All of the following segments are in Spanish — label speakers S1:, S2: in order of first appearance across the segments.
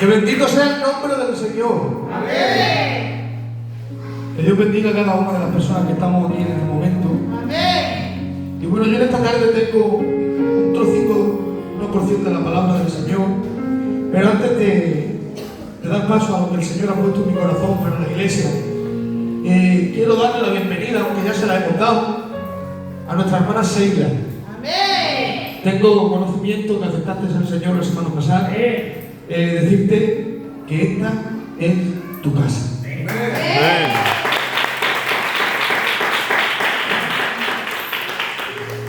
S1: Que bendito sea el nombre del Señor.
S2: Amén.
S1: Que Dios bendiga a cada una de las personas que estamos aquí en este momento.
S2: Amén.
S1: Y bueno, yo en esta tarde tengo un trocito, 1% de la palabra del Señor. Pero antes de dar paso a lo que el Señor ha puesto en mi corazón para la iglesia, quiero darle la bienvenida, aunque ya se la hemos dado, a nuestra hermana Seila.
S2: Amén.
S1: Tengo conocimiento que aceptaste al Señor la semana pasada. Decirte que esta es tu casa.
S2: Amén.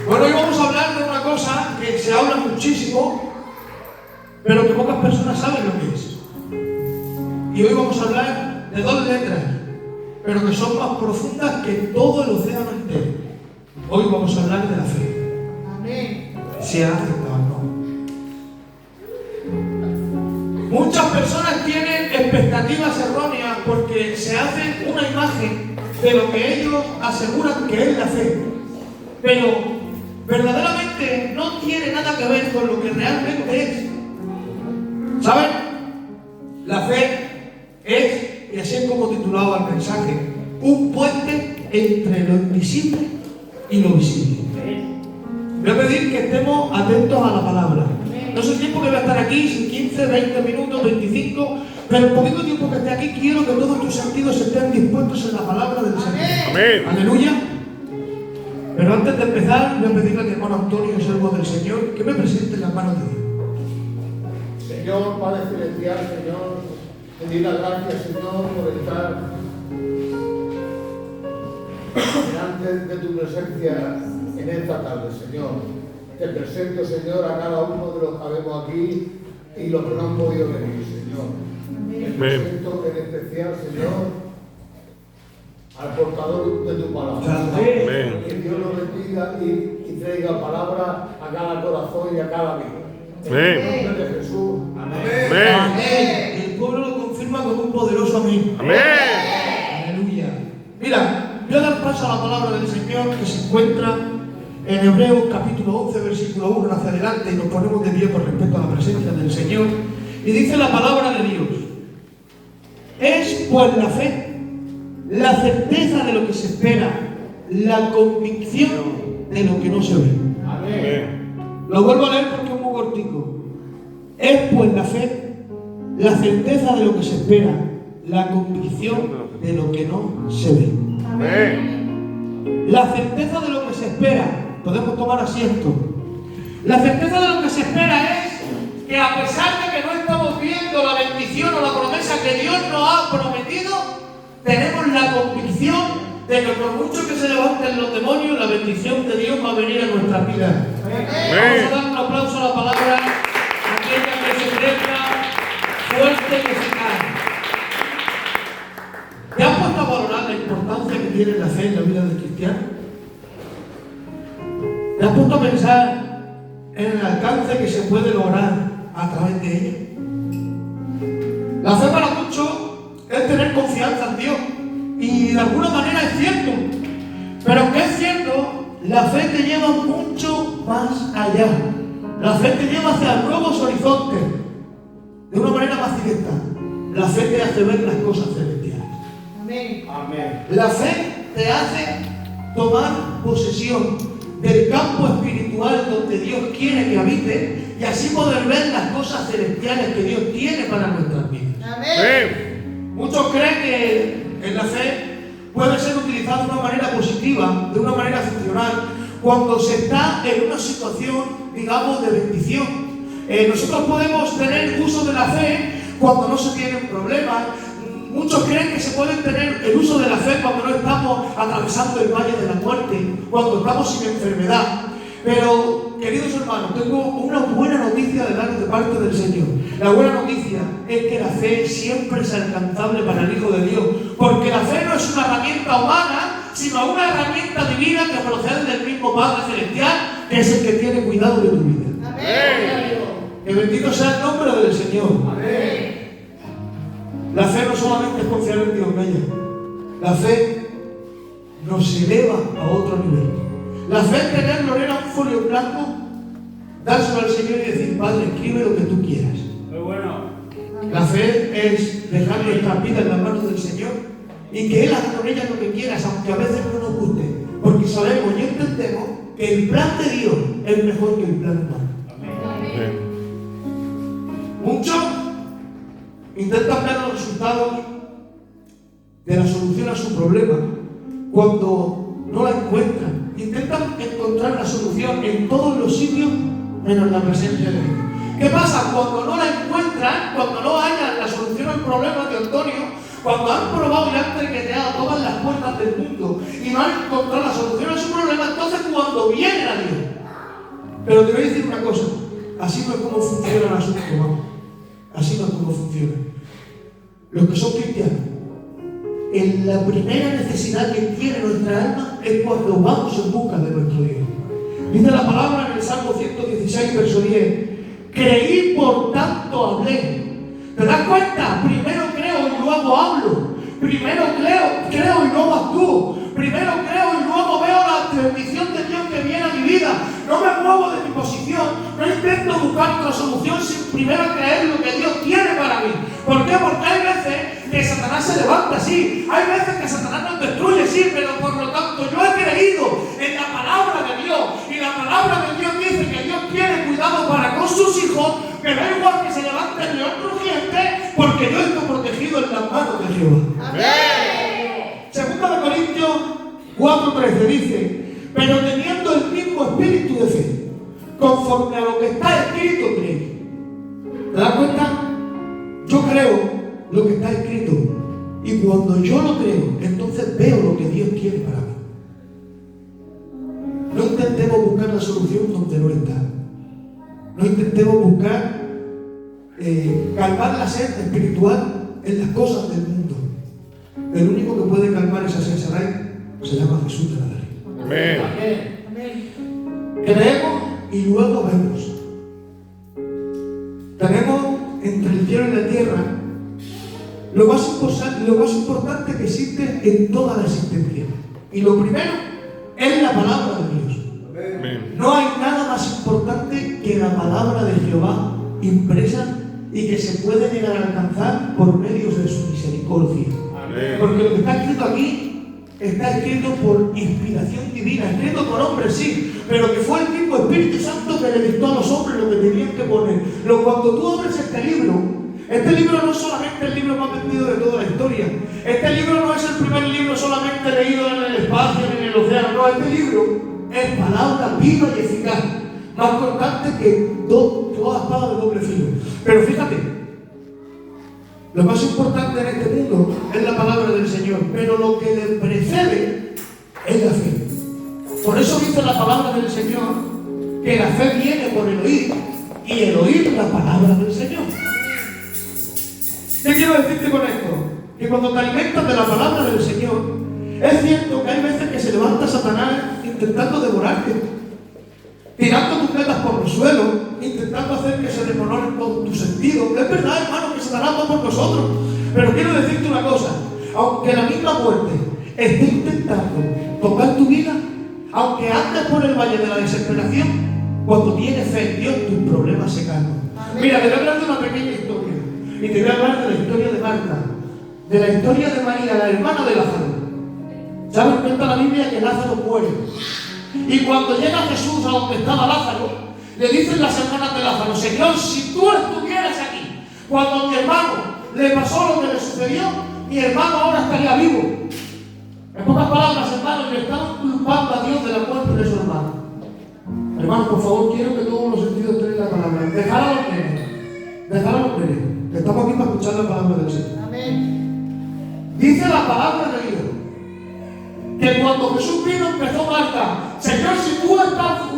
S1: Bueno, hoy vamos a hablar de una cosa que se habla muchísimo, pero que pocas personas saben lo que es. Y hoy vamos a hablar de dos letras, pero que son más profundas que todo el océano entero. Hoy vamos a hablar de la fe.
S2: Amén.
S1: Si ha aceptado o no. Muchas personas tienen expectativas erróneas porque se hacen una imagen de lo que ellos aseguran que es la fe. Pero verdaderamente no tiene nada que ver con lo que realmente es. ¿Saben? La fe es, y así es como titulado el mensaje, un puente entre lo invisible y lo visible. Voy a pedir que estemos atentos a la palabra. No sé el tiempo que voy a estar aquí, si 15, 20 minutos, 25, pero el poquito tiempo que esté aquí quiero que todos tus sentidos estén dispuestos en la palabra del Señor.
S3: Amén.
S1: Aleluya. Pero antes de empezar, voy a pedirle a mi hermano Antonio, siervo del Señor, que me presente las manos de Dios.
S4: Señor, Padre Celestial, Señor, te doy las gracias, Señor, por estar delante de tu presencia en esta tarde, Señor. Te presento, Señor, a cada uno de los que vemos aquí y los que no han podido venir, Señor. Te presento en especial, Señor, al portador de tu palabra.
S3: Amén.
S4: Que Dios lo bendiga y traiga palabra a cada corazón y a cada vida.
S3: Amén.
S4: En el nombre de Jesús.
S3: Amén.
S1: Amén. El pueblo lo confirma con un poderoso amén.
S3: Amén.
S1: Aleluya. Mira, voy a dar paso a la palabra del Señor que se encuentra en Hebreos capítulo 11, versículo 1 hacia adelante, y nos ponemos de pie por respeto a la presencia del Señor. Y dice la palabra de Dios: es pues la fe, la certeza de lo que se espera, la convicción de lo que no se ve.
S3: Amén.
S1: Lo vuelvo a leer porque es muy cortico. Es pues la fe, la certeza de lo que se espera, la convicción de lo que no se ve.
S3: Amén.
S1: La certeza de lo que se espera. Podemos tomar asiento. La certeza de lo que se espera es que a pesar de que no estamos viendo la bendición o la promesa que Dios nos ha prometido, tenemos la convicción de que por mucho que se levanten los demonios, la bendición de Dios va a venir a nuestras vidas. Vamos a dar un aplauso a la palabra, aquella que se presta, fuerte que se cae. ¿Te has puesto a valorar la importancia que tiene la fe en la vida del cristiano? ¿Te has puesto a pensar en el alcance que se puede lograr a través de ella? La fe para muchos es tener confianza en Dios, y de alguna manera es cierto, pero aunque es cierto, la fe te lleva mucho más allá. La fe te lleva hacia nuevos horizontes de una manera más directa. La fe te hace ver las cosas celestiales.
S2: Amén.
S4: Amén.
S1: La fe te hace tomar posesión del campo espiritual donde Dios quiere que habite, y así poder ver las cosas celestiales que Dios tiene para nuestras vidas.
S2: Amén.
S1: Muchos creen que en la fe puede ser utilizada de una manera positiva, de una manera funcional, cuando se está en una situación, digamos, de bendición. Nosotros podemos tener uso de la fe cuando no se tienen problemas. Muchos creen que se puede tener el uso de la fe cuando no estamos atravesando el valle de la muerte, cuando estamos sin enfermedad. Pero, queridos hermanos, tengo una buena noticia de daros de parte del Señor. La buena noticia es que la fe siempre es alcanzable para el Hijo de Dios, porque la fe no es una herramienta humana, sino una herramienta divina que procede del mismo Padre Celestial, que es el que tiene cuidado de tu vida.
S2: Amén.
S1: Que bendito sea el nombre del Señor.
S2: Amén.
S1: La fe no solamente es confiar en Dios, bella. La fe nos eleva a otro nivel. La fe es tener, Lorena, un folio en blanco, dárselo al Señor y decir: Padre, escribe lo que tú quieras.
S3: Muy bueno.
S1: La fe es dejar nuestras vidas en las manos del Señor y que Él haga con ellas lo que quieras, aunque a veces no nos guste. Porque sabemos y entendemos que el plan de Dios es mejor que el plan humano.
S3: Amén.
S1: Muchos intentan ver los resultados de la solución a su problema cuando no la encuentran. Intentan encontrar la solución en todos los sitios menos la presencia de Dios. ¿Qué pasa? Cuando no la encuentran, cuando no hallan la solución al problema de Antonio, cuando han probado y han trequeteado todas las puertas del mundo y no han encontrado la solución a su problema, entonces cuando vienen a Dios. Pero te voy a decir una cosa, así no es como funciona el asunto, vamos. Así no es como funciona. Los que son cristianos, en la primera necesidad que tiene nuestra alma es cuando vamos en busca de nuestro Dios. Dice la palabra en el Salmo 116, verso 10. Creí, por tanto hablé. ¿Te das cuenta? Primero creo y luego hablo. Primero creo y luego actúo. Primero creo y luego veo la bendición de Dios que viene a mi vida. No me muevo de mi posición. No intento buscar otra solución sin primero creer lo que Dios tiene para mí. ¿Por qué? Porque hay veces que Satanás se levanta, sí. Hay veces que Satanás nos destruye, sí. Pero por lo tanto yo he creído en la palabra de Dios. Y la palabra de Dios dice que Dios tiene cuidado para con sus hijos. Que da igual que se levante el león rugiente, porque yo estoy protegido en las manos de Jehová.
S2: Amén.
S1: Segunda de Corintios 4:13 dice: pero teniendo el mismo espíritu de fe, conforme a lo que está escrito, creéis. ¿Te das cuenta? Yo creo lo que está escrito. Y cuando yo lo creo, entonces veo lo que Dios quiere para mí. No intentemos buscar la solución donde no está. No intentemos buscar calmar la sed espiritual en las cosas del mundo. El único que puede calmar esa sed se llama Jesús de Nazaret.
S3: Amén.
S2: Amén.
S1: Creemos y luego vemos. Tenemos entre el cielo y la tierra lo más importante que existe en toda la existencia. Y lo primero es la palabra de Dios.
S3: Amén.
S1: No hay nada más importante que la palabra de Jehová impresa y que se puede llegar a alcanzar por medios de su misericordia.
S3: Amén.
S1: Porque lo que está escrito aquí está escrito por inspiración divina, escrito por hombres, sí, pero que fue el mismo Espíritu Santo que le dictó a los hombres lo que tenían que poner. Cuando tú abres este libro no es solamente el libro más vendido de toda la historia. Este libro no es el primer libro solamente leído en el espacio ni en el océano. No, este libro es palabra viva y eficaz, más cortante que toda espada de doble filo. Pero fíjate, lo más importante en este mundo es la palabra del Señor, pero lo que le precede es la fe. Por eso dice la palabra del Señor que la fe viene por el oír y el oír la palabra del Señor. ¿Qué quiero decirte con esto? Que cuando te alimentas de la palabra del Señor, es cierto que hay veces que se levanta Satanás intentando devorarte, tirando tus metas por los suelos, intentando hacer que se desmoronen todos tus sentidos. Es verdad, hermano, que Satanás va por nosotros. Pero quiero decirte una cosa: aunque la misma muerte esté intentando tocar tu vida, aunque andes por el valle de la desesperación, cuando tienes fe en Dios, tus problemas se calman. Mira, te voy a hablar de una pequeña historia. Y te voy a hablar de la historia de Marta, de la historia de María, la hermana de Lázaro. ¿Sabes? Cuenta la Biblia que Lázaro muere. Y cuando llega Jesús a donde estaba Lázaro, le dicen las hermanas de Lázaro: Señor, si tú estuvieras aquí, cuando a mi hermano le pasó lo que le sucedió, mi hermano ahora estaría vivo. En pocas palabras, hermanos, le estaban culpando a Dios de la muerte de su hermano. Hermanos, por favor, quiero que todos los sentidos tengan la palabra. Dejar a los nenes. Dejar a los nenes. Que estamos aquí para escuchar la palabra del Señor.
S2: Amén.
S1: Dice la palabra de Dios que cuando Jesús vino empezó Marta: Señor, si tú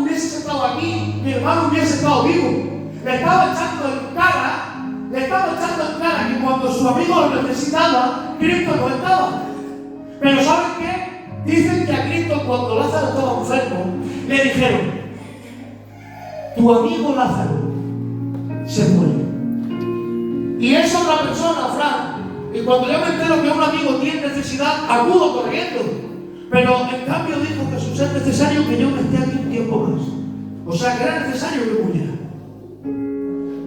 S1: hubieses estado aquí, mi hermano hubiese estado vivo. Le estaba echando en cara que cuando su amigo lo necesitaba, Cristo no estaba. Pero ¿saben qué? Dicen que a Cristo, cuando Lázaro estaba enfermo, le dijeron: tu amigo Lázaro se muere. Y esa es la persona, Fran. Y cuando yo me entero que un amigo tiene necesidad, acudo corriendo. Pero en cambio dijo Jesús: es necesario que yo me esté aquí un tiempo más. O sea, que era necesario que muriera.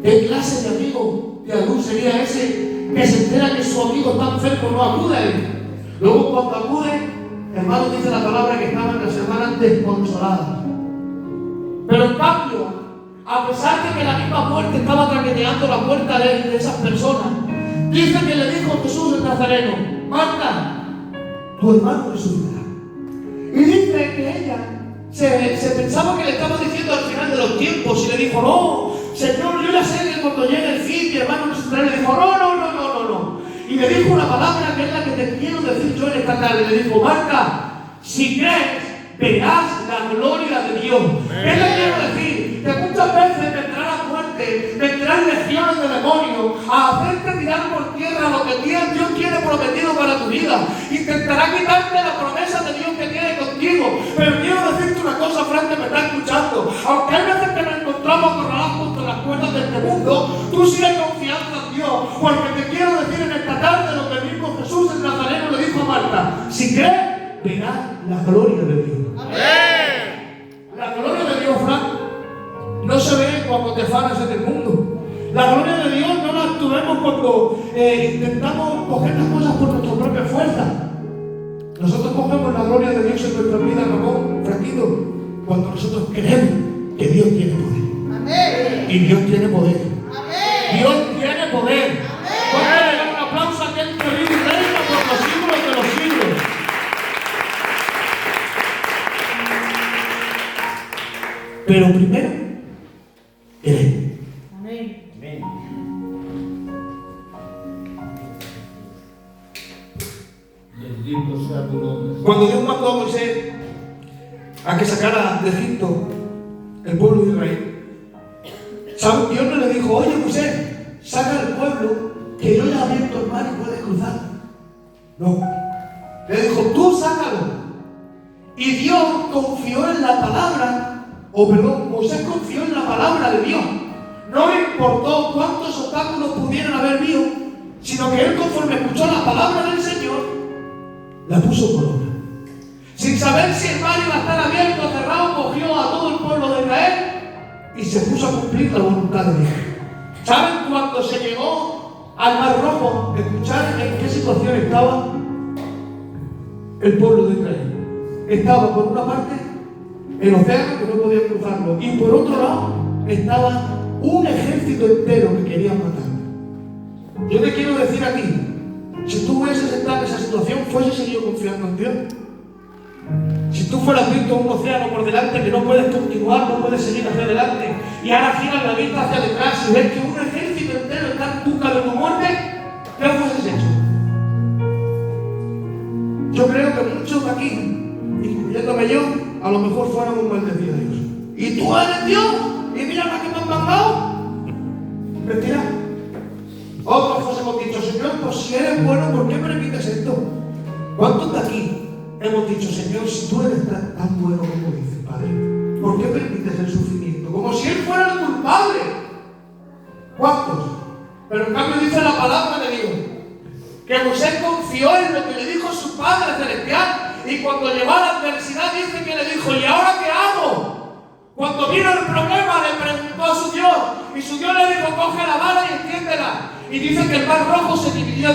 S1: ¿Qué clase de amigo de luz sería ese que se entera que su amigo está enfermo, no acude a él. Luego cuando acude, hermano, dice la palabra que estaban las hermanas desconsoladas. Pero en cambio, a pesar de que la misma muerte estaba traqueteando la puerta de esas personas, dice que le dijo Jesús el Nazareno: Marta, tu hermano resucitará. Y dice que ella se pensaba que le estaba diciendo al final de los tiempos, y le dijo: no, Señor, yo ya sé que cuando llegue el fin, mi hermano resucitará. Le dijo: no. Y le dijo una palabra que es la que te quiero decir yo en esta tarde. Le dijo: Marta, si crees, verás la gloria de Dios. ¿Qué le quiero decir? Que muchas veces vendrá la muerte, vendrán legiones de demonios a hacerte tirar por tierra lo que Dios tiene prometido para tu vida. Intentará quitarte la promesa de Dios que tiene contigo. Pero quiero decirte una cosa, Fran, que me está escuchando. Aunque hay veces que nos encontramos acorralados contra las puertas de este mundo, tú sigue confiando en Dios. Porque te quiero decir en esta tarde lo que el mismo Jesús el Nazareno le dijo a Marta: si crees, verás la gloria de Dios. La gloria de Dios, Fran, no se ve cuando te afanas en el mundo. La gloria de Dios no la obtenemos cuando intentamos coger las cosas por nuestra propia fuerza. Nosotros cogemos la gloria de Dios en nuestra vida, Ramón, Franquito, cuando nosotros creemos que Dios tiene poder.
S2: Amén.
S1: Y Dios tiene poder.
S2: Amén.
S1: Dios tiene poder. Vamos a dar un aplauso a aquel que vive y reina por los siglos de los siglos. Pero primero, cree.
S2: Amén.
S4: Bendito sea tu nombre.
S1: Cuando Dios mandó a Moisés a que sacara de Egipto el pueblo de Israel, ¿sabe? Dios no le dijo: oye, Moisés, saca al pueblo, que yo ya he abierto el mar y puedes cruzar. No. Le dijo: tú sácalo. Y Dios confió en la palabra. Moisés confió en la palabra de Dios. No le importó cuántos obstáculos pudieran haber habido, sino que él, conforme escuchó la palabra del Señor, la puso por obra. Sin saber si el mar iba a estar abierto o cerrado, cogió a todo el pueblo de Israel y se puso a cumplir la voluntad de Dios. ¿Saben? Cuando se llegó al Mar Rojo, escuchar en qué situación estaba el pueblo de Israel. Estaba por una parte el océano, que no podían cruzarlo, y por otro lado estaba un ejército entero que querían matar. Yo te quiero decir aquí, si tú hubieses estado en esa situación, fuese seguido confiando en Dios. Si tú fueras visto un océano por delante que no puedes continuar, no puedes seguir hacia adelante, y ahora giras la vista hacia detrás y ves que un ejército entero está en busca de tu muerte, ¿qué hubieses hecho? Yo creo que muchos de aquí, incluyéndome yo, a lo mejor fuéramos maldecidos a Dios. ¿Y tú eres Dios? ¿Y mira la que me han mandado? Mentira. Otros pues hemos dicho: Señor, pues si eres bueno, ¿por qué permites esto? ¿Cuántos de aquí hemos dicho: Señor, si tú eres tan bueno como dices, Padre, ¿por qué permites el sufrimiento? Como si Él fuera el culpable. ¿Cuántos? Pero en cambio dice la palabra de Dios que Moisés confió en lo que le dijo su Padre Celestial. Y cuando llegó a la adversidad, dice que le dijo: ¿y ahora qué hago? Cuando vino el problema, le preguntó a su Dios, y su Dios le dijo: coge la vara y extiéndela. Y dice que el mar rojo se dividió.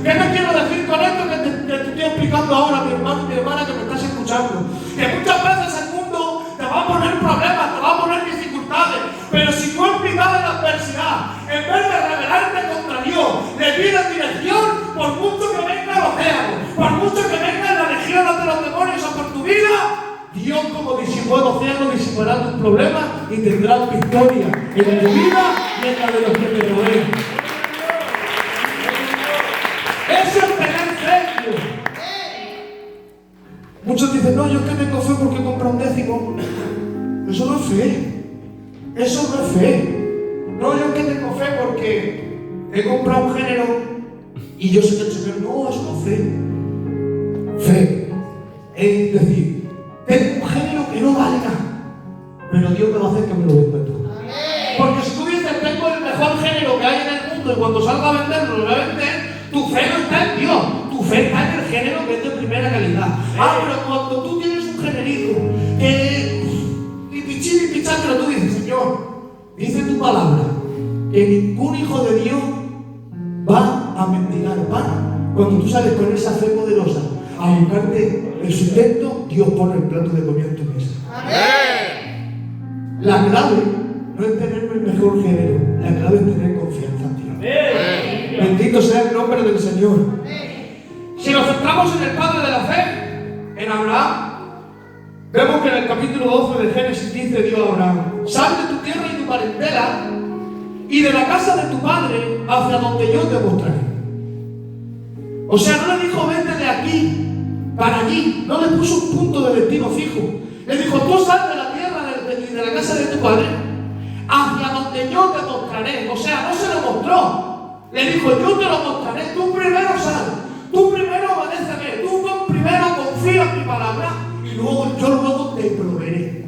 S1: ¿Qué te quiero decir con esto que te estoy explicando ahora, mi hermano y mi hermana que me estás escuchando? Que muchas veces el mundo te va a poner problemas, te va a poner dificultades, pero si tú en mitad de la adversidad, en vez de rebelarte contra Dios, le pides dirección, por mucho que venga el océano, por mucho que venga la legión de los demonios a por tu vida, Dios, como disipó el océano, disipará tus problemas y tendrás victoria en tu vida y en la de los que te rodean. Eso es tener fe. Muchos dicen: no, yo es que tengo fe porque he comprado un décimo. Eso no es fe. Eso no es fe. No, yo es que tengo fe porque he comprado un género y yo sé que el Señor. No, eso no es fe. Fe es decir: tengo un género que no vale nada, pero Dios me va a hacer que me lo venda todo. Porque si tú dices: tengo el mejor género que hay en el mundo y cuando salga a venderlo lo voy a vender, tu fe no está en Dios, tu fe está en el género que es de primera calidad. Pero cuando tú tienes un generito que ni pichín ni pichán, pero tú dices: Señor, dice tu palabra que ningún hijo de Dios va a mendigar pan. Cuando tú sales con esa fe poderosa a buscarte el sustento, Dios pone el plato de comida en tu mesa. La clave no es tener el mejor género, la clave es tener confianza en Dios. Bendito sea el nombre del Señor. Si nos centramos en el padre de la fe, en Abraham, vemos que en el capítulo 12 de Génesis dice Dios a Abraham: sal de tu tierra y tu parentela y de la casa de tu padre hacia donde yo te mostraré. O sea, no le dijo vete de aquí para allí, no le puso un punto de destino fijo. Le dijo: tú sal de la tierra de la casa de tu padre hacia donde yo te mostraré. O sea, no se lo mostró, le dijo: yo te lo mostraré, tú primero sal, tú primero obedéceme, tú primero confía en mi palabra y luego yo te proveeré.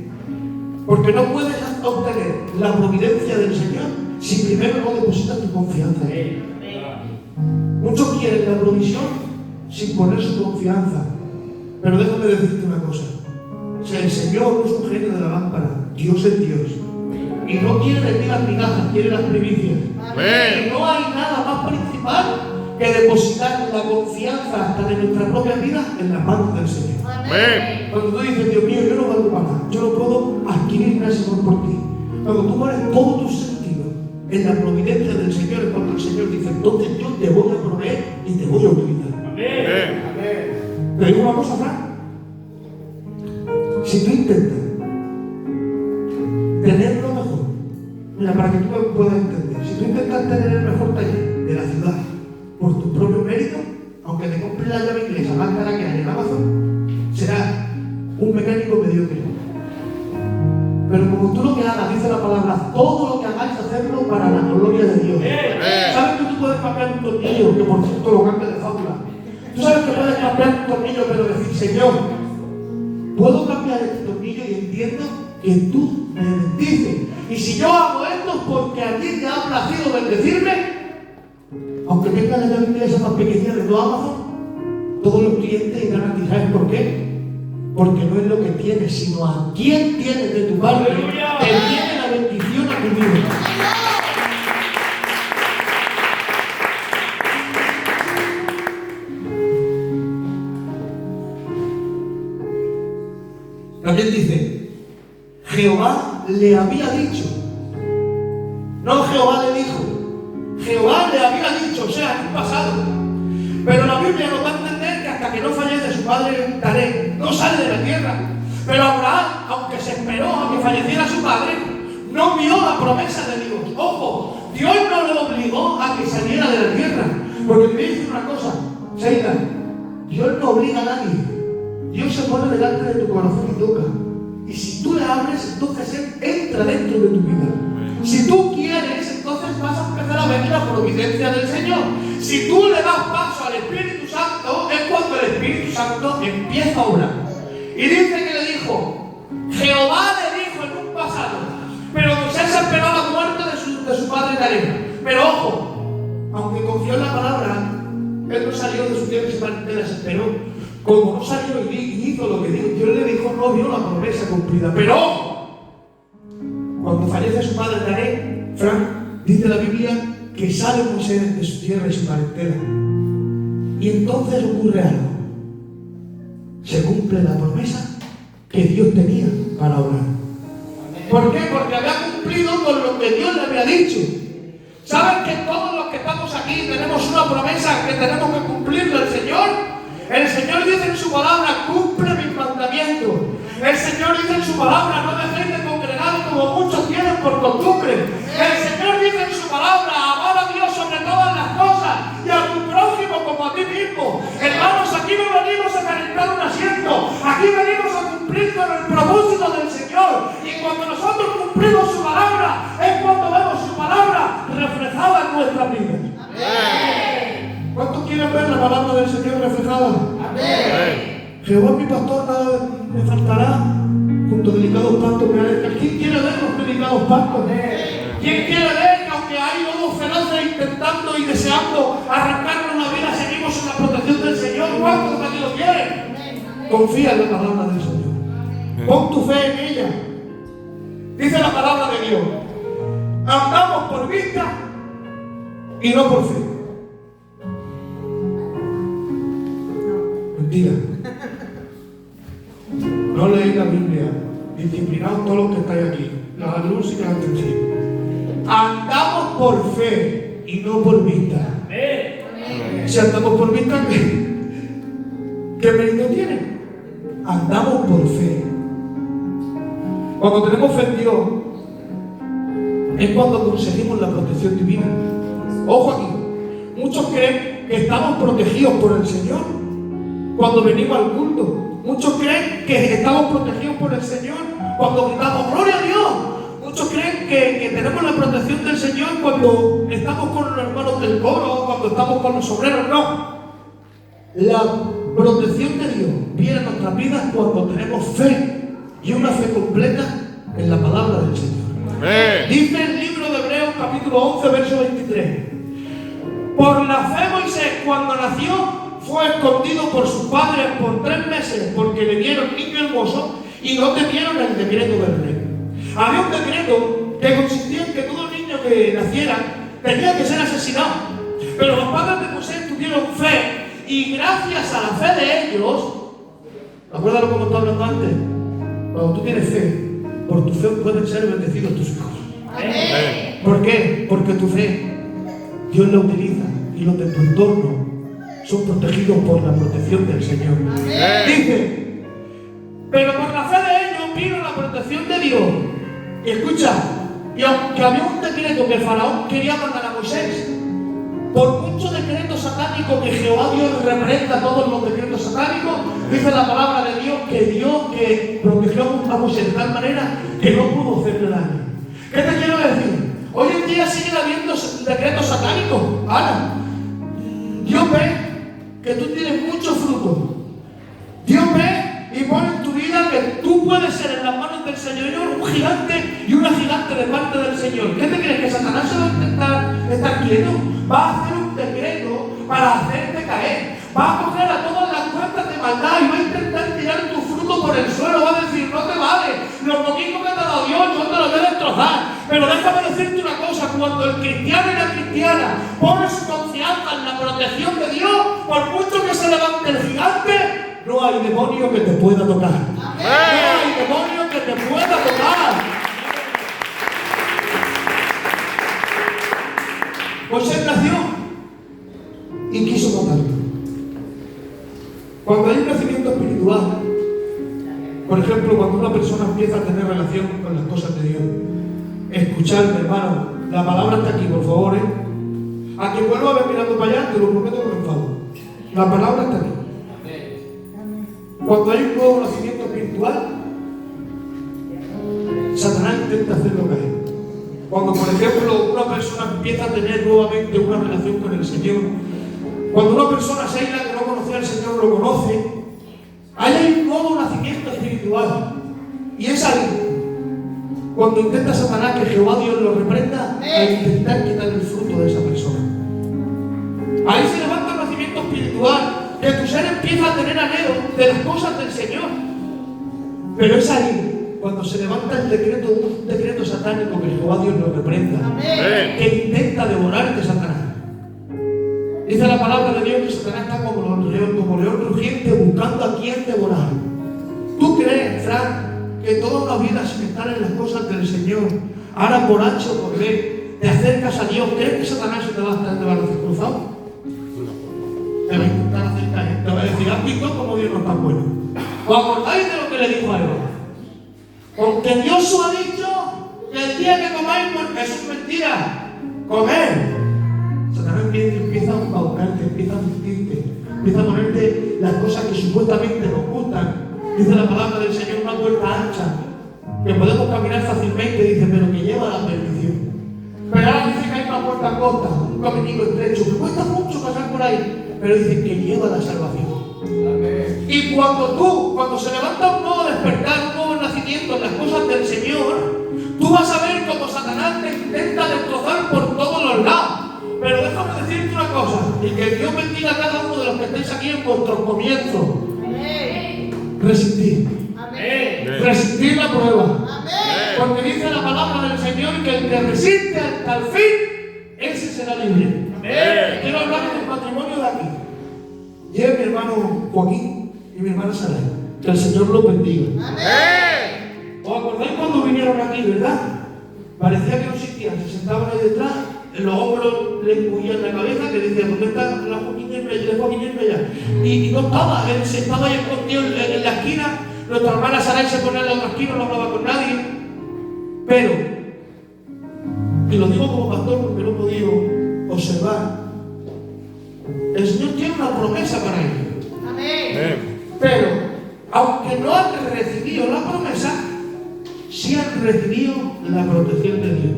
S1: Porque no puedes obtener la providencia del Señor si primero no depositas tu confianza en Él. Muchos quieren la provisión sin poner su confianza. Pero déjame decirte una cosa: si el Señor no es un genio de la lámpara, Dios es Dios, y no quiere de ti las migajas, quiere las primicias. Y no hay nada más principal que depositar la confianza hasta de nuestra propia vida en las manos del Señor. Cuando tú dices: Dios mío, yo no valgo para nada, yo no puedo adquirir ese amor por ti. Cuando tú pones todo tu sentido en la providencia del Señor, es cuando el Señor dice: entonces yo te voy a proveer y te voy a utilizar. Te digo una cosa, Fran. Si tú intentas tener lo mejor, mira, para que tú me puedas entender, si tú intentas tener el mejor taller de la ciudad por tu propio mérito, aunque te compres la llave inglesa más cara que hay en Amazon, serás un mecánico mediocre. Pero como tú lo que hagas, dice la palabra, todo lo que hagáis, hacerlo para la gloria de Dios. ¿Sabes que tú puedes cambiar un tornillo? Que por cierto lo cambia de fábula. Tú sabes que puedes cambiar un tornillo, pero decir: Señor, puedo cambiar este tornillo y entiendo que tú me bendices. Y si yo hago esto es porque a ti te ha placido bendecirme. Aunque tenga la llave inglesa más pequeña de todo Amazon, todos los clientes irán a ti. ¿Sabes por qué? Porque no es lo que tienes, sino a quién tienes de tu parte. Te viene la bendición a tu vida. También dice: Jehová le había dicho. No Jehová le dijo. Jehová le había dicho, o sea, en un pasado. Pero la Biblia nos va a entender que hasta que no fallece su padre Taré, no sale de la tierra. Pero Abraham, aunque se esperó a que falleciera su padre, no vio la promesa de Dios. Ojo, Dios no le obligó a que saliera de la tierra. Porque te voy a decir una cosa, Sheila, Dios no obliga a nadie. Dios se pone delante de tu corazón y toca. Y si tú le abres, entonces Él entra dentro de tu vida. Si tú quieres, entonces vas a empezar a ver la providencia del Señor. Si tú le das paso al Espíritu Santo, es cuando el Espíritu Santo empieza a obrar. Y dice que le dijo, Jehová le dijo en un pasado, pero Moisés esperó la muerte de su padre Taré. Pero ojo, aunque confió en la palabra, él no salió de su tierra y se esperó. Como no salió y hizo lo que Dios le dijo, no vio la promesa cumplida. Pero ojo, cuando fallece su padre Taré, Frank, dice la Biblia que sale Moisés de su tierra y su parentela. Y entonces ocurre algo. Se cumple la promesa que Dios tenía para obrar. ¿Por qué? Porque había cumplido con lo que Dios le había dicho. ¿Saben que todos los que estamos aquí tenemos una promesa que tenemos que cumplirle al Señor? El Señor dice en su palabra, cumple mis mandamientos. El Señor dice en su palabra, no dejéis de congregar como muchos tienen por costumbre. El Señor dice en su palabra, amar a Dios sobre todas las cosas y a tu prójimo como a ti mismo. Hermanos, aquí no venimos a calentar un asiento, aquí venimos a cumplir con el propósito del Señor. Y cuando nosotros cumplimos su palabra, es cuando vemos su palabra reflejada en nuestras vidas. Amén. ¿Cuántos quieren ver la palabra del Señor reflejada? Amén. Jehová es mi pastor, nada me faltará. Junto a delicados pastos me haré. ¿Quién quiere ver los delicados pastos? ¿Quién quiere ver que aunque hay lobos feroces intentando y deseando arrancarnos la vida, seguimos en la protección del Señor? ¿Cuántos de aquí lo quieren? Confía en la palabra del Señor. Pon tu fe en ella. Dice la palabra de Dios. Andamos por vista y no por fe. Mentira. No leéis la Biblia. Disciplinaos todos los que estáis aquí. Los alumnos y las atenciones. Andamos por fe y no por vista. Si andamos por vista, ¿qué mérito tiene? Andamos por fe. Cuando tenemos fe en Dios, es cuando conseguimos la protección divina. Ojo aquí. Muchos creen que estamos protegidos por el Señor cuando venimos al culto. Muchos creen que estamos protegidos por el Señor cuando gritamos ¡Gloria a Dios! Muchos creen que tenemos la protección del Señor cuando estamos con los hermanos del coro, cuando estamos con los obreros. No. La protección de Dios viene a nuestras vidas cuando tenemos fe y una fe completa en la palabra del Señor.
S3: Amén.
S1: Dice el libro de Hebreos capítulo 11 verso 23. Por la fe Moisés cuando nació fue escondido por sus padres por 3 meses porque le dieron niño hermoso y no temieron el decreto del rey. Había un decreto que consistía en que todo niño que naciera tenía que ser asesinado. Pero los padres de Moisés tuvieron fe y gracias a la fe de ellos, acuérdalo como estaba hablando antes, cuando tú tienes fe, por tu fe pueden ser bendecidos tus hijos.
S3: Amén.
S1: ¿Por qué? Porque tu fe Dios la utiliza y los de tu entorno son protegidos por la protección del Señor.
S3: Amén.
S1: Dice, pero por la fe de ellos vino la protección de Dios. Y escucha, y aunque había un decreto que Faraón quería mandar a Moisés, por mucho decreto satánico que Jehová Dios reprenda todos los decretos satánicos, dice la palabra de Dios que protegió a Moisés de tal manera que no pudo hacerle daño. ¿Qué te quiero decir? Hoy en día siguen habiendo decretos satánicos. Ahora, Dios ve que tú tienes mucho fruto. Dios ve y pone en tu vida que tú puedes ser en las manos del Señor un gigante y una gigante de parte del Señor. ¿Qué te crees? ¿Que Satanás se va a intentar estar quieto? Va a hacer un decreto para hacerte caer. Va a coger a todas las cuentas de maldad y va a intentar tirar tu fruto por el suelo. Va a decir, no te vale. Lo poquito que te ha dado Dios, yo te lo voy a destrozar. Pero déjame decirte una cosa, cuando el cristiano y la cristiana pone su confianza en la protección de Dios, por mucho que se levante el gigante, no hay demonio que te pueda tocar. No hay demonio que te pueda tocar. Moisés nació y quiso matarlo. Cuando hay un crecimiento espiritual, por ejemplo, cuando una persona empieza a tener relación con las cosas de Dios, escuchadme, hermano, la palabra está aquí, por favor, A quien vuelva a ver mirando para allá, te lo prometo que me enfado. La palabra está aquí. Cuando hay un nuevo nacimiento espiritual, Satanás intenta hacerlo caer. Cuando, por ejemplo, una persona empieza a tener nuevamente una relación con el Señor, cuando una persona se aísla que no conocía al Señor, lo conoce, ahí hay un nuevo nacimiento espiritual. Y es ahí cuando intenta Satanás que Jehová Dios lo reprenda a intentar quitar el fruto de esa persona. Ahí se levanta el nacimiento espiritual, que tu ser empieza a tener anhelo de las cosas del Señor. Pero es ahí cuando se levanta un decreto satánico que Jehová Dios lo reprenda, que intenta devorarte Satanás. Dice la palabra de Dios que Satanás está como león rugiente buscando a quien devorar. ¿Tú crees, Frank, que toda una vida sin estar en las cosas del Señor, ahora por H o por B, te acercas a Dios? ¿Crees que Satanás se te va a estar de brazos cruzados? Te va a intentar hacer caer. Te va a decir, ¿has visto cómo Dios no está bueno? ¿Os acordáis de lo que le dijo a Eva? Porque Dios os ha dicho que el día que comáis, porque eso es mentira. Comer. Satanás empieza a embaucarte, empieza a mentirte, empieza a ponerte las cosas que supuestamente nos gustan. Dice la palabra del Señor, una puerta ancha, que podemos caminar fácilmente, dice, pero que lleva a la perdición. Pero ahora dice que hay una puerta angosta, un caminito estrecho, que cuesta mucho pasar por ahí, pero dice que lleva a la salvación. Amén. Y cuando se levanta un nuevo despertar, un nuevo nacimiento en las cosas del Señor, tú vas a ver cómo Satanás te intenta destrozar por todos los lados. Pero déjame decirte una cosa, y que Dios bendiga a cada uno de los que estáis aquí en vuestros comienzos. Resistir. Resistir la prueba. Porque dice la palabra del Señor que el que resiste hasta el fin, ese será libre. Quiero hablar del matrimonio de aquí. Lleve mi hermano Joaquín y mi hermana Saray. Que el Señor los bendiga. ¿Os acordáis cuando vinieron aquí, verdad? Parecía que no existían. Se sentaban ahí detrás, en los hombros le cubrían la cabeza, que decía, ¿dónde está la Joaquín allá? Y no estaba, él se estaba ahí escondido en la esquina. Nuestra hermana Saray se ponía en la otra esquina, no hablaba con nadie. Pero, y lo digo como pastor porque lo he podido observar, el Señor tiene una promesa para ellos. Pero, aunque no han recibido la promesa, sí han recibido la protección de Dios.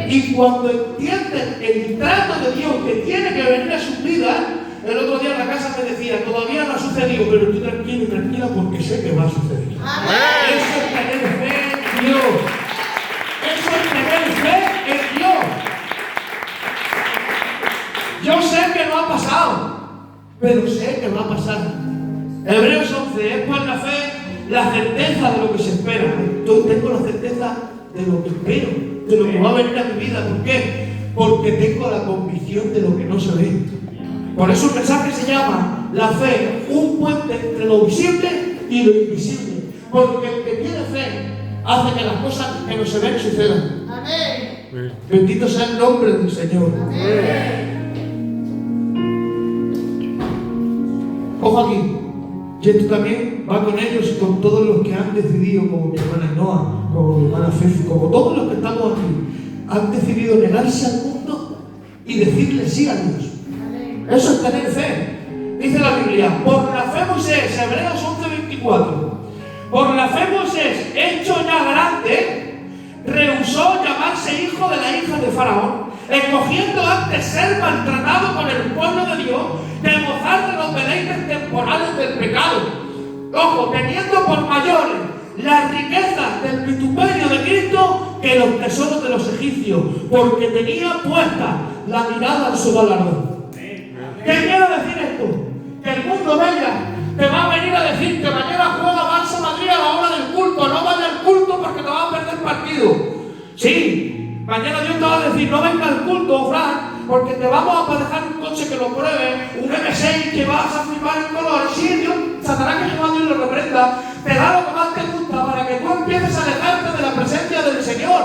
S1: Y cuando entienden el trato de Dios que tiene que venir a sus vidas, el otro día en la casa me decía, todavía no ha sucedido, pero estoy tranquilo y tranquila porque sé que va a suceder. Eso es tener fe en Dios. Eso es tener fe en Dios. Yo sé que no ha pasado, pero sé que va a pasar. Hebreos 11 es por la fe la certeza de lo que se espera. Yo tengo la certeza de lo que espero, de lo que va a venir a mi vida. ¿Por qué? Porque tengo la convicción de lo que no se ve. Por eso el mensaje se llama la fe, un puente entre lo visible y lo invisible. Porque el que tiene fe hace que las cosas que no se ven sucedan. Amén. Bendito sea el nombre del Señor. Amén. Ojo aquí. Y esto también va con ellos y con todos los que han decidido, como mi hermana Noa, como mi hermana Fefi, como todos los que estamos aquí, han decidido negarse al mundo y decirle sí a Dios. Eso es tener fe. Dice la Biblia, por la fe Moisés, Hebreos 11:24, por la fe Moisés, hecho ya grande, rehusó llamarse hijo de la hija de Faraón, escogiendo antes ser maltratado por el pueblo de Dios que gozar de los deleites temporales del pecado. Ojo, teniendo por mayores las riquezas del vituperio de Cristo que los tesoros de los egipcios, porque tenía puesta la mirada en su galardón. ¿Qué quiero decir esto? Que el mundo vaya, te va a venir a decir que mañana juega Barça Madrid a la hora del culto, no vaya al culto porque te va a perder partido. Sí, mañana Dios te va a decir, no venga al culto, Fran, porque te vamos a dejar un coche que lo pruebe, un M6 que vas a flipar en color. Sí, Dios, Satanás, que lleva a Dios lo reprenda, te da lo que más te gusta para que tú empieces a alejarte de la presencia del Señor.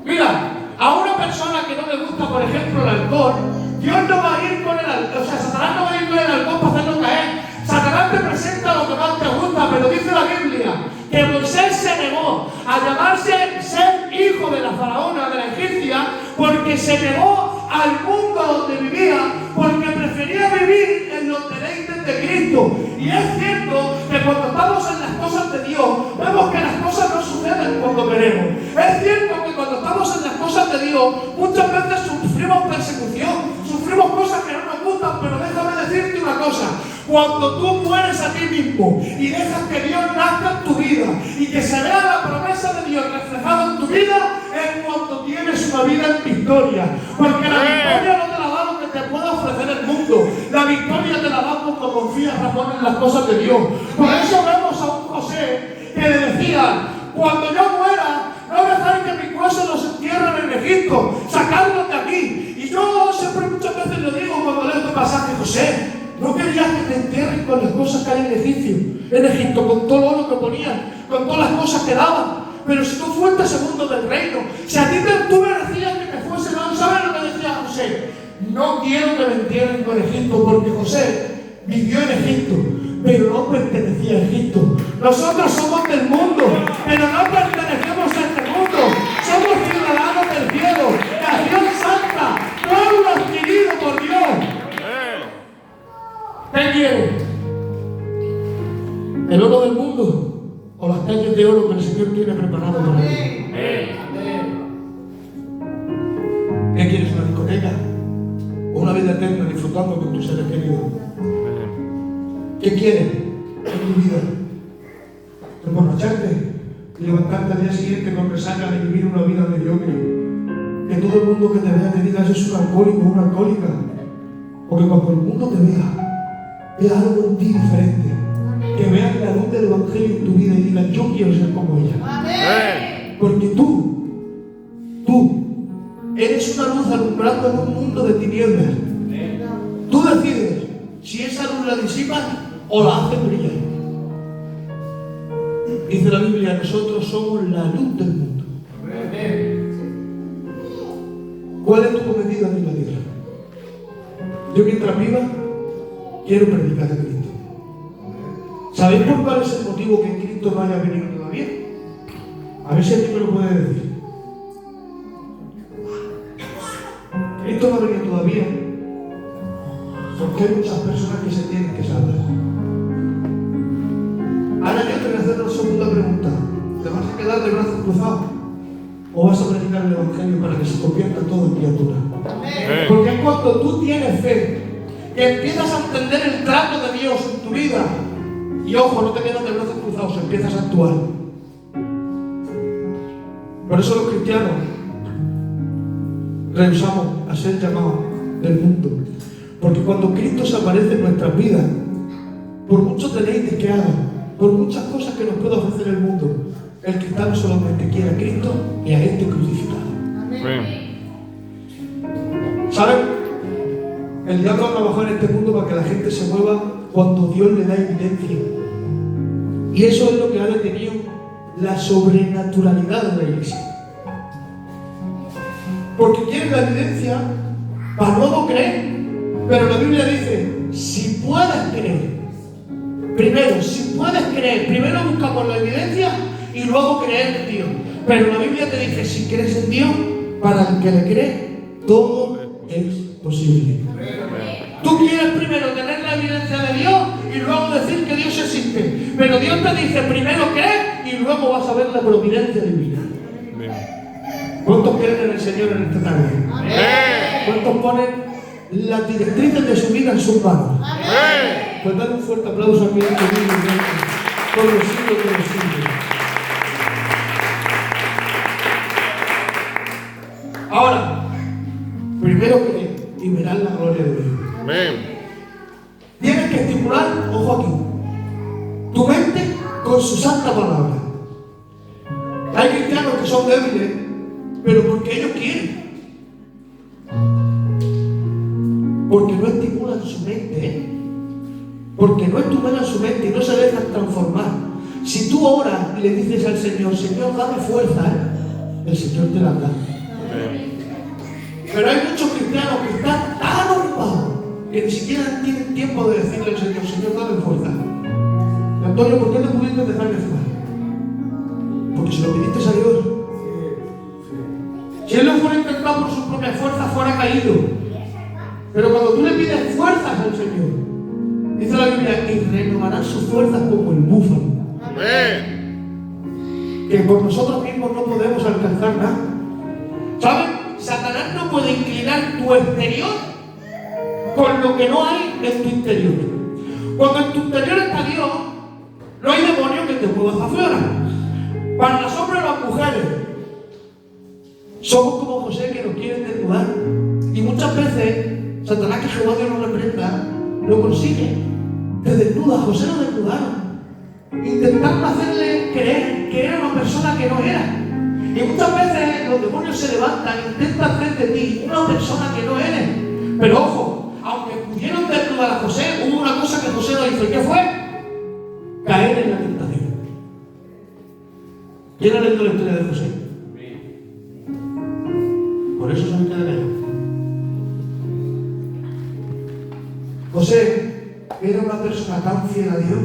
S1: Mira, a una persona que no le gusta, por ejemplo, el alcohol, Dios no va a ir con el alcohol, o sea, Satanás no va a ir con el alcohol para hacerlo caer. Satanás te presenta lo que más te gusta, pero dice la Biblia que Moisés se negó a llamarse ser hijo de la faraona, de la egipcia, porque se negó al mundo donde vivía, porque prefería vivir en los deleites de Cristo. Y es cierto que cuando estamos en las cosas de Dios, vemos que las cosas no suceden cuando queremos. Es cierto que cuando estamos en las cosas de Dios, muchas veces sufrimos persecución, sufrimos cosas que no nos gustan, pero déjame decirte una cosa. Cuando tú mueres a ti mismo y dejas que Dios nazca en tu vida y que se vea la promesa de Dios reflejada en tu vida, es cuando tienes una vida en victoria. Porque la victoria no te la da lo que te pueda ofrecer el mundo. La victoria te la da cuando confías, Ramón, en las cosas de Dios. Por eso vemos a un José que le decía, cuando yo muera, no dejáis que mis huesos los entierren en Egipto, sacarlos de aquí. Y yo siempre muchas veces lo digo cuando leo este pasaje, José, no querías que te entierren con las cosas que hay en Egipto, con todo lo oro que ponían, con todas las cosas que daban. Pero si tú fuiste segundo del reino, si a ti tú merecías que te fuese, ¿no sabes lo que decía José? No quiero que me entierren con Egipto, porque José vivió en Egipto, pero no pertenecía a Egipto. Nosotros somos del mundo, pero no pertenecemos a este mundo. Somos ciudadanos del cielo, nación santa, pueblo adquirido por Dios. ¿Qué quiere? ¿El oro del mundo o las calles de oro que el Señor tiene preparado para él? ¿Qué quieres? ¿Una discoteca? ¿O una vida eterna disfrutando con tus seres queridos? ¿Qué quieres en tu vida? ¿Emborracharte y levantarte al día siguiente con resaca de vivir una vida mediocre? Que todo el mundo que te vea te diga, es un alcohólico o una alcohólica. Porque cuando el mundo te vea algo en ti diferente, que vean la luz del Evangelio en tu vida y digan, yo quiero ser como ella. Porque tú eres una luz alumbrando en un mundo de tinieblas. Tú decides si esa luz la disipas o la haces brillar. Dice la Biblia, nosotros somos la luz del mundo. ¿Cuál es tu cometido en la tierra? Yo mientras viva, quiero predicar a Cristo. ¿Sabéis por cuál es el motivo que Cristo no haya venido todavía? A ver si alguien me lo puede decir. Cristo no ha venido todavía porque hay muchas personas que se tienen que salvar. Ahora yo te voy a hacer una segunda pregunta. ¿Te vas a quedar de brazos cruzados? ¿O vas a predicar el Evangelio para que se convierta todo en criatura? Porque cuando tú tienes fe, que empiezas a entender el trato de Dios en tu vida, y ojo, no te quedas de brazos cruzados, empiezas a actuar. Por eso los cristianos rehusamos a ser llamados del mundo. Porque cuando Cristo se aparece en nuestras vidas, por muchos deleites que hagan, por muchas cosas que nos pueda ofrecer el mundo, el cristiano solamente quiere a Cristo y a este crucificado. ¿Saben? El diablo va a trabajar en este mundo para que la gente se mueva cuando Dios le da evidencia. Y eso es lo que ha detenido la sobrenaturalidad de la iglesia. Porque quieren la evidencia para luego creer. Pero la Biblia dice, si puedes creer, primero buscamos la evidencia y luego creer en Dios. Pero la Biblia te dice, si crees en Dios, para el que le cree, todo es posible. Tú quieres primero tener la evidencia de Dios y luego decir que Dios existe. Pero Dios te dice, primero cree y luego vas a ver la providencia divina. ¿Cuántos creen en el Señor en esta tarde? ¿Cuántos ponen las directrices de su vida en sus manos? Pues dale un fuerte aplauso a mi Dios por los siglos de los siglos. Ahora, primero cree y verás la gloria de Dios. Tienes que estimular, ojo aquí, tu mente con su santa palabra. Hay cristianos que son débiles, pero porque ellos quieren. Porque no estimulan su mente, porque no estimulan su mente y no se dejan transformar. Si tú oras y le dices al Señor, Señor, dame fuerza, el Señor te la da. Pero hay muchos cristianos que están tan ocupados que ni siquiera tienen tiempo de decirle al Señor, Señor, dame fuerza. Antonio, ¿por qué no pudiste dejar de fumar? Porque se lo pidiste a Dios. Si él lo fuera intentado por sus propias fuerzas, fuera caído. Pero cuando tú le pides fuerzas al Señor, dice la Biblia, y renovarán sus fuerzas como el búfalo. Que por nosotros mismos no podemos alcanzar nada. ¿Saben? Satanás no puede inclinar tu exterior con lo que no hay en tu interior. Cuando en tu interior está Dios, no hay demonio que te mueva hacia afuera. Para los hombres y las mujeres, somos como José, que nos quieren desnudar. Y muchas veces Satanás, que Jehová Dios no reprenda, lo consigue. Te desnuda. José lo desnudaron. Intentaron hacerle creer que era una persona que no era. Y muchas veces los demonios se levantan e intentan hacer de ti una persona que no eres. Pero ojo, aunque pudieron desnudar a José, hubo una cosa que José no hizo. ¿Y qué fue? Caer en la tentación. ¿Quién ha leído la historia de José? Por eso soy cadenero. José era una persona tan fiel a Dios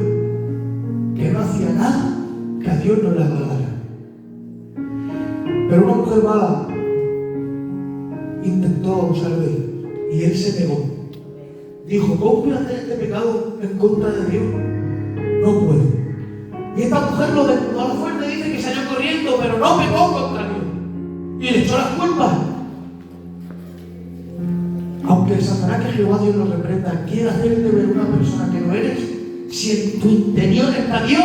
S1: que no hacía nada que a Dios no le agradara. Pero una mujer mala intentó abusar de él y él se negó. Dijo, ¿cómo voy a hacer este pecado en contra de Dios? No puedo. Y esta mujer lo desnudó a la fuerza y dice que salió corriendo, pero no pecó contra Dios. Y le echó las culpas. Aunque el Satanás, que Jehová Dios lo reprenda, quiere hacerte ver una persona que no eres, si en tu interior está Dios,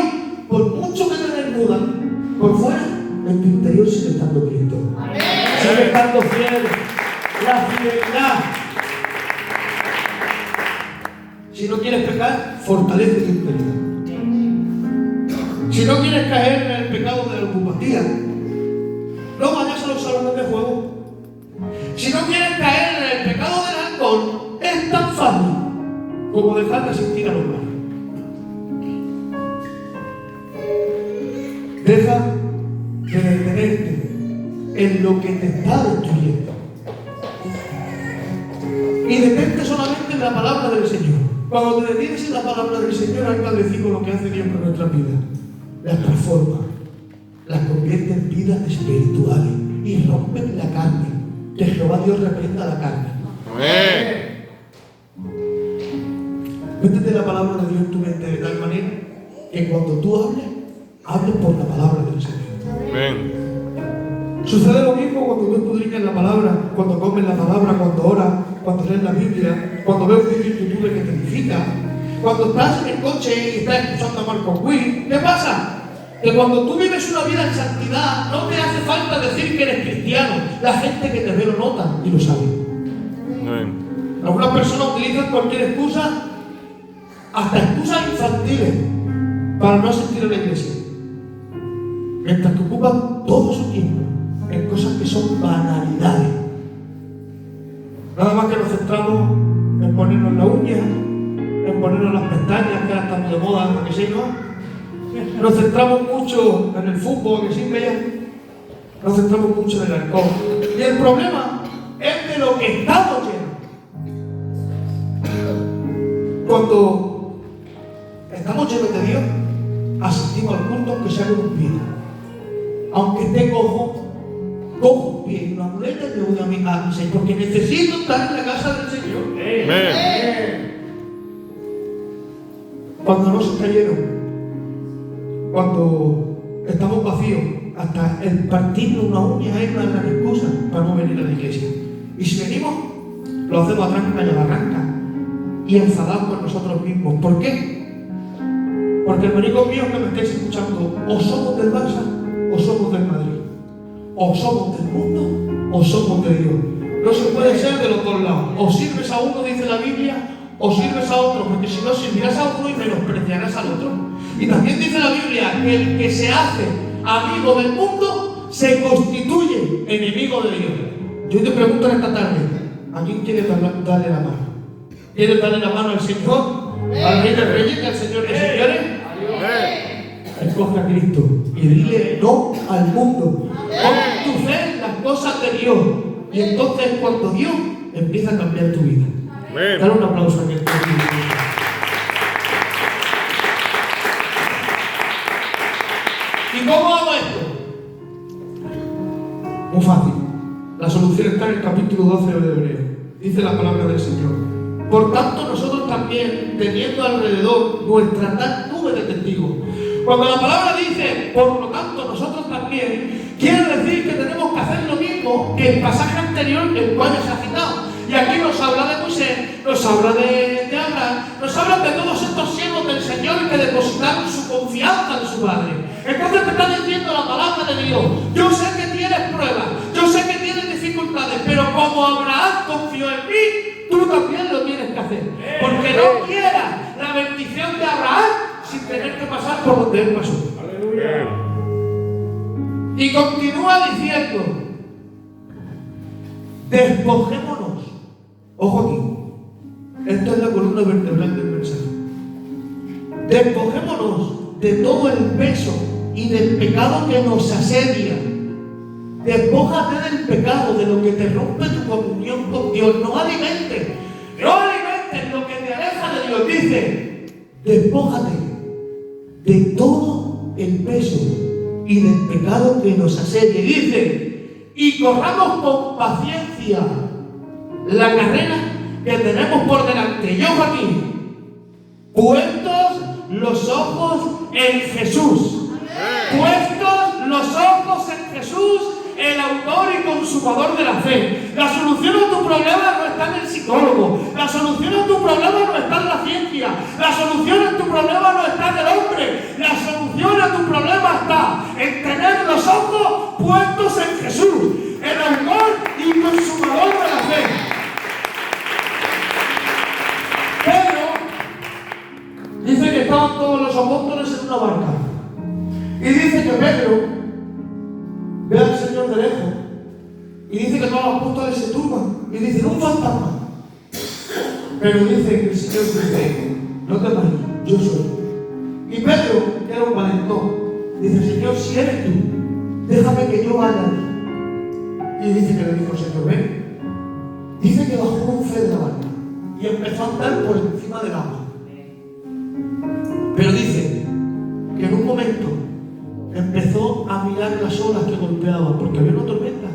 S1: por mucho que te desnudan, por fuera, en tu interior sigue estando Cristo. Sigue estando fiel. La fidelidad. Si no quieres pecar, fortalece tu interior. Si no quieres caer en el pecado de la ocupación, no vayas a los salones de juego. Si no quieres caer en el pecado del alcohol, es tan fácil como dejar de asistir a los bares. Deja de detenerte en lo que te está destruyendo y detente solamente en la palabra del Señor. Cuando te detienes en la palabra del Señor, ahí va a decir lo que hace Dios con nuestras vidas. Las transforma, las convierte en vidas espirituales y rompen la carne. Que Jehová Dios reprenda la carne.
S3: Amén.
S1: Métete la palabra de Dios en tu mente de tal manera que cuando tú hables por la palabra del Señor.
S3: Amén.
S1: Sucede lo mismo cuando tú escudriñas la palabra, cuando comes la palabra, cuando oras, cuando lees la Biblia, cuando ves un vídeo en YouTube que te edifica, cuando estás en el coche y estás escuchando a Marco Witt. ¿Qué pasa? Que cuando tú vives una vida en santidad, no te hace falta decir que eres cristiano. La gente que te ve lo nota y lo sabe.
S3: Amén.
S1: Algunas personas utilizan cualquier excusa, hasta excusas infantiles, para no asistir a la iglesia. Mientras que ocupan todo su tiempo en cosas que son banalidades. Nada más que nos centramos en ponernos la uña, en ponernos las pestañas, que ahora estamos de moda, porque si no. Nos centramos mucho en el fútbol, que sí, vea. Nos centramos mucho en el alcohol. Y el problema es de lo que estamos llenos. Cuando estamos llenos de Dios, asistimos al culto aunque sea con un pie. Aunque esté cojo un pie y una muleta, te voy a mi Señor, porque necesito estar en la casa del Señor.
S3: Amén.
S1: Cuando no se está lleno, cuando estamos vacíos, hasta el partirnos una uña es una gran excusa para no venir a la iglesia. Y si venimos, lo hacemos a tranca y a barranca y enfadados con nosotros mismos. ¿Por qué? Porque, hermanos míos que me estáis escuchando, o somos del Barça o somos del Madrid, o somos del mundo o somos de Dios. No se puede ser de los dos lados. O sirves a uno, dice la Biblia, o sirves a otro, porque si no servirás a uno y menospreciarás al otro. Y también dice la Biblia que el que se hace amigo del mundo se constituye enemigo de Dios. Yo te pregunto en esta tarde, ¿a quién quieres darle la mano? ¿Quieres darle la mano al Señor? ¿Al Rey de Reyes y al Señor de Señores? Escoge a Cristo y dile no al mundo. Pon tu fe en las cosas de Dios. Y entonces cuando Dios empieza a cambiar tu vida. Dale un aplauso a Cristo. ¿Y cómo hago esto? Muy fácil. La solución está en el capítulo 12 de Hebreos. Dice la palabra del Señor. Por tanto, nosotros también, teniendo alrededor nuestra tal nube de testigos. Cuando la palabra dice, por lo tanto, nosotros también, quiere decir que tenemos que hacer lo mismo que el pasaje anterior, el cual se ha citado. Y aquí nos habla de Moisés, nos habla de Abraham, nos habla de todos estos siervos del Señor que depositaron su confianza en su Padre. Entonces te está diciendo la palabra de Dios. Yo sé que tienes pruebas, yo sé que tienes dificultades, pero como Abraham confió en mí, tú también lo tienes que hacer. Porque no quieras la bendición de Abraham sin tener que pasar por donde él pasó.
S3: Aleluya.
S1: Y continúa diciendo, despojémonos. Ojo aquí, esto es la columna vertebral del mensaje. Despojémonos de todo el peso y del pecado que nos asedia. Despójate del pecado, de lo que te rompe tu comunión con Dios. No alimentes lo que te aleja de Dios. Dice, despójate de todo el peso y del pecado que nos asedia. Y dice, y corramos con paciencia la carrera que tenemos por delante. Y ojo aquí, puestos los ojos en Jesús. Puestos los ojos en Jesús, el autor y consumador de la fe. La solución a tu problema no está en el psicólogo. La solución a tu problema no está en la ciencia. La solución a tu problema no está en el hombre. La solución a tu problema está en tener los ojos puestos en Jesús, el autor y consumador de la fe. Pedro dice que estaban todos los apóstoles en una barca. Y dice que Pedro ve al Señor desde lejos. Y dice que todos los apóstoles se turban. Y dicen, un fantasma. Pero dice que el Señor dice, no temas, yo soy. Y Pedro, que era un valentón, dice, Señor, si eres tú, déjame que yo vaya a ti. Y dice que le dijo el Señor, ven. Dice que bajó con fe de la barca y empezó a andar por encima del agua. Pero dice que en un momento empezó a mirar las olas que golpeaban, porque había una tormenta.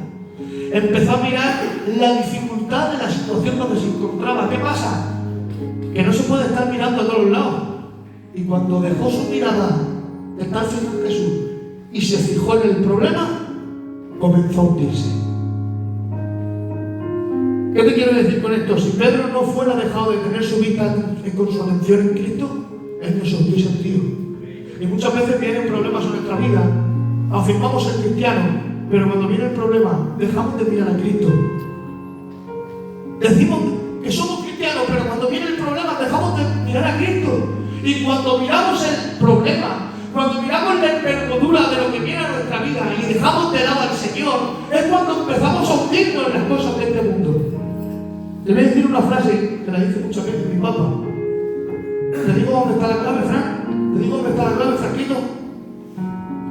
S1: Empezó a mirar la dificultad de la situación donde se encontraba. ¿Qué pasa? Que no se puede estar mirando a todos lados. Y cuando dejó su mirada de estar fijo en Jesús y se fijó en el problema, comenzó a hundirse. ¿Qué te quiero decir con esto? Si Pedro no fuera dejado de tener su vista con su atención en Cristo, él no se hubiese hundido. Y muchas veces vienen problemas en nuestra vida, afirmamos ser cristianos, pero cuando viene el problema, dejamos de mirar a Cristo. Decimos que somos cristianos, pero cuando viene el problema, dejamos de mirar a Cristo. Y cuando miramos el problema, cuando miramos la envergadura de lo que viene a nuestra vida y dejamos de lado al Señor, es cuando empezamos a hundirnos en las cosas de este mundo. Te voy a decir una frase que la dice muchas veces mi papá. Te digo dónde está la clave, Fran. Te digo dónde está la clave, Franquito.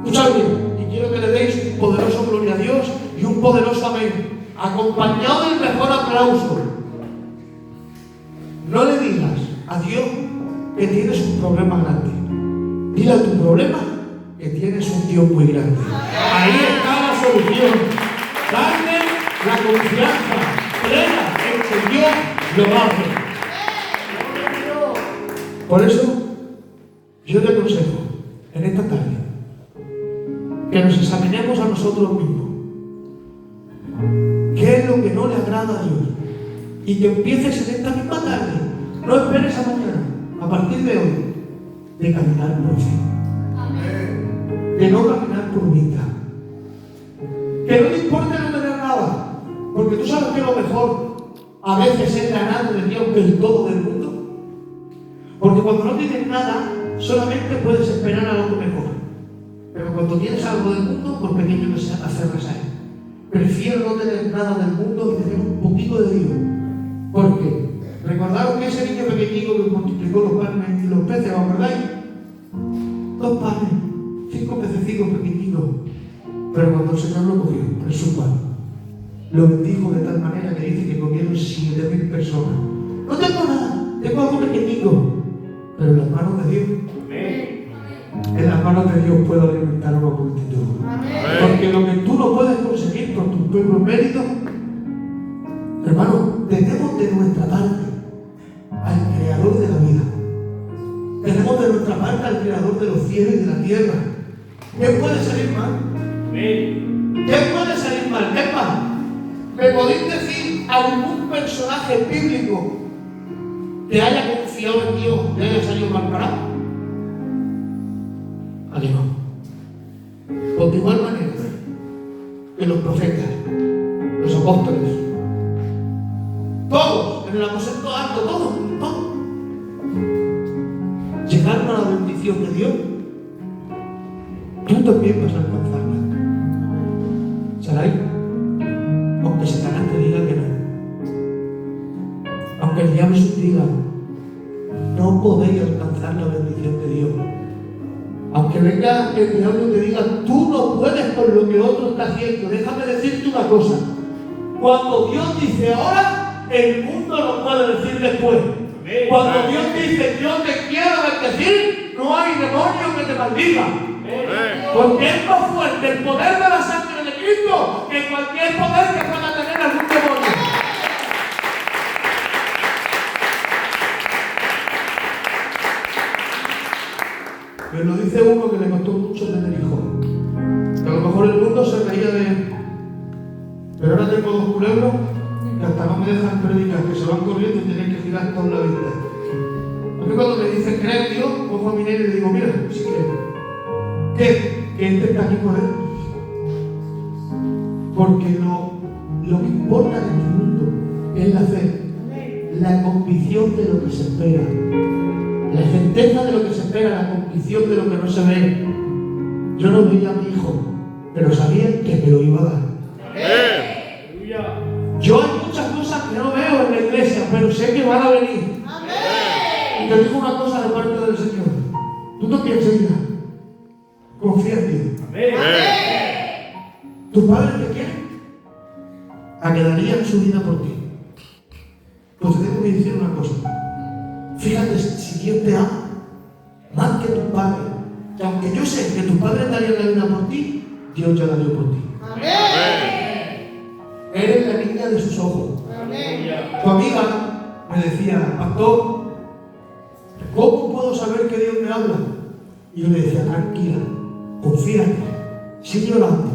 S1: Escuchad bien, y quiero que le deis un poderoso gloria a Dios y un poderoso amén, acompañado del mejor aplauso. No le digas a Dios que tienes un problema grande. Dile a tu problema que tienes un Dios muy grande. Ahí está la solución. Dale la confianza plena en que Dios lo va a hacer. Por eso, yo te aconsejo en esta tarde que nos examinemos a nosotros mismos. ¿Qué es lo que no le agrada a Dios? Y que empieces en esta misma tarde. No esperes a mañana, a partir de hoy, de caminar por fe. De no caminar por vista. Que no te importe no tener nada, porque tú sabes que lo mejor a veces es ganar de Dios que el todo del mundo. Porque cuando no tienes nada, solamente puedes esperar algo mejor. Pero cuando tienes algo del mundo, por pequeño que sea, aferras a él. Prefiero no tener nada del mundo y tener un poquito de Dios. Porque recordaron que ese niño pequeñito que multiplicó los panes y los peces, ¿os acordáis? 2 panes, 5 pececitos pequeñitos. Pero cuando el Señor lo cogió en su mano, lo bendijo de tal manera que dice que comieron 7.000 personas. No tengo nada, tengo algo pequeñito, pero en las manos de Dios. En las manos de Dios puedo alimentar a una multitud. Porque lo que tú no puedes conseguir por tus propios méritos, hermano, tenemos de nuestra parte al Creador de la vida. Tenemos de nuestra parte al Creador de los cielos y de la tierra. ¿Qué puede salir mal? ¿Qué puede salir mal? ¿Qué más? ¿Me podéis decir algún personaje bíblico que haya confiado en Dios y haya salido mal parado? Aquí no. Por igual manera que los profetas, los apóstoles, todos, en el aposento alto, todos, llegaron a la bendición de Dios. Tú también vas a alcanzarla. Sarai, aunque Satanás te diga que no, aunque el diablo te diga, no podéis alcanzar la bendición de Dios. Aunque venga el diablo y te diga, tú no puedes por lo que otro está haciendo. Déjame decirte una cosa. Cuando Dios dice ahora, el mundo no puede decir después. Cuando Dios dice, yo te quiero bendecir, no hay demonio que te maldiga. Porque es más fuerte el poder de la sangre de Cristo que cualquier poder que pueda tener algún demonio. Me lo dice uno que le costó mucho tener hijos. Que a lo mejor el mundo se reía de él. Pero ahora tengo 2 culebros que hasta no me dejan predicar, que se van corriendo y tienen que girar toda la vida. A mí cuando me dicen, ¿crees Dios? Cojo a mi nene y le digo, mira, si creo. ¿Qué? Que este está aquí por él. Porque lo que importa en este mundo es la fe, la convicción de lo que se espera. La certeza de lo que se espera, la convicción de lo que no se ve. Yo no veía a mi hijo, pero sabía que me lo iba a dar.
S3: Amén.
S1: Yo hay muchas cosas que no veo en la iglesia, pero sé que van a venir. Y te digo una cosa de parte del Señor. Tú no pienses en nada. Confía en Dios. ¿Tus padres te quieren? ¿A que darían su vida por ti? Pues te tengo que decir una cosa. Fíjate, si Dios te ama más que tus padres, que aunque yo sé que tus padres darían la vida por ti, Dios ya la dio por ti. Eres la niña de sus ojos. Tu amiga me decía, pastor, ¿cómo puedo saber que Dios me habla? Y yo le decía, tranquila, confía en Él, sigue orando,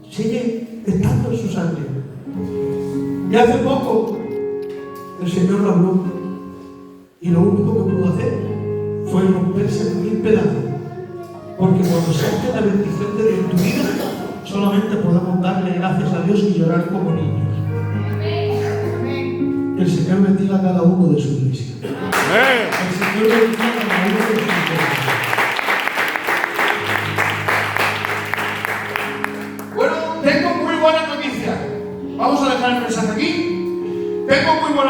S1: sigue estando en su sangre. Y hace poco el Señor lo habló y lo único que pudo hacer fue romperse en 1000 pedazos. Porque cuando se hace la bendición de Dios en tu vida, solamente podemos darle gracias a Dios y llorar como niños. Que el Señor bendiga a cada uno de su iglesia.
S3: Amén.
S1: El Señor bendiga a cada uno de su iglesia. Bueno, tengo muy buenas noticias. Vamos a dejar el mensaje aquí. Tengo muy buenas